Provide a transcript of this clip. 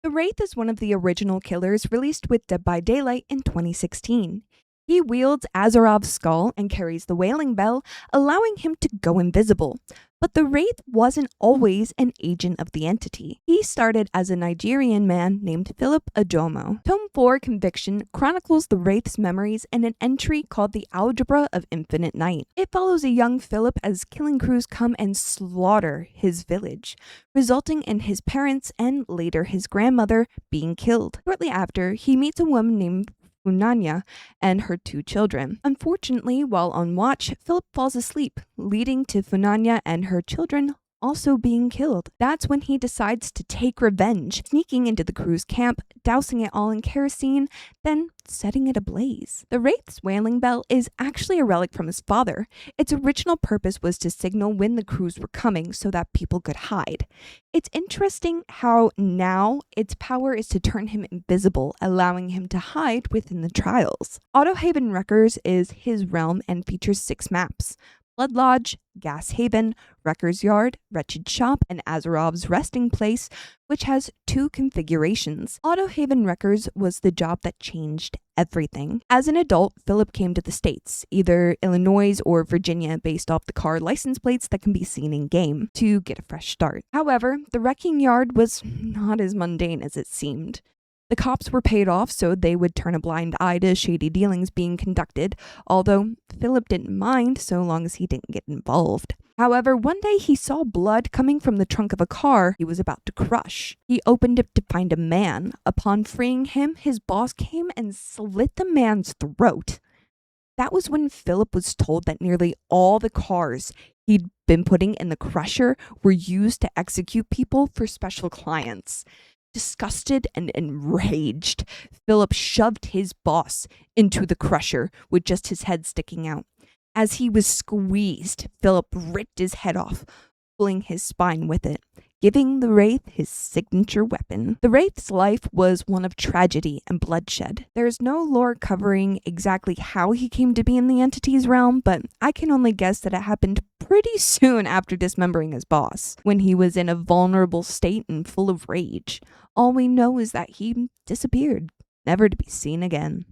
The Wraith is one of the original killers released with Dead by Daylight in 2016. He wields Azarov's skull and carries the Wailing Bell, allowing him to go invisible. But the Wraith wasn't always an agent of the entity. He started as a Nigerian man named Philip Ojomo. Tome 4 Conviction chronicles the Wraith's memories in an entry called The Algebra of Infinite Night. It follows a young Philip as killing crews come and slaughter his village, resulting in his parents and later his grandmother being killed. Shortly after, he meets a woman named Funanya and her 2 children. Unfortunately, while on watch, Philip falls asleep, leading to Funanya and her children also being killed. That's when he decides to take revenge, sneaking into the crew's camp, dousing it all in kerosene, then setting it ablaze. The Wraith's Wailing Bell is actually a relic from his father. Its original purpose was to signal when the crews were coming so that people could hide. It's interesting how now its power is to turn him invisible, allowing him to hide within the trials. Autohaven Wreckers is his realm and features 6 maps: Blood Lodge, Gas Haven, Wrecker's Yard, Wretched Shop, and Azarov's Resting Place, which has 2 configurations. Autohaven Wreckers was the job that changed everything. As an adult, Philip came to the States, either Illinois or Virginia based off the car license plates that can be seen in-game, to get a fresh start. However, the wrecking yard was not as mundane as it seemed. The cops were paid off so they would turn a blind eye to shady dealings being conducted, although Philip didn't mind so long as he didn't get involved. However, one day he saw blood coming from the trunk of a car he was about to crush. He opened it to find a man. Upon freeing him, his boss came and slit the man's throat. That was when Philip was told that nearly all the cars he'd been putting in the crusher were used to execute people for special clients. Disgusted and enraged, Philip shoved his boss into the crusher with just his head sticking out. As he was squeezed, Philip ripped his head off, pulling his spine with it, giving the Wraith his signature weapon. The Wraith's life was one of tragedy and bloodshed. There is no lore covering exactly how he came to be in the entity's realm, but I can only guess that it happened pretty soon after dismembering his boss, when he was in a vulnerable state and full of rage. All we know is that he disappeared, never to be seen again.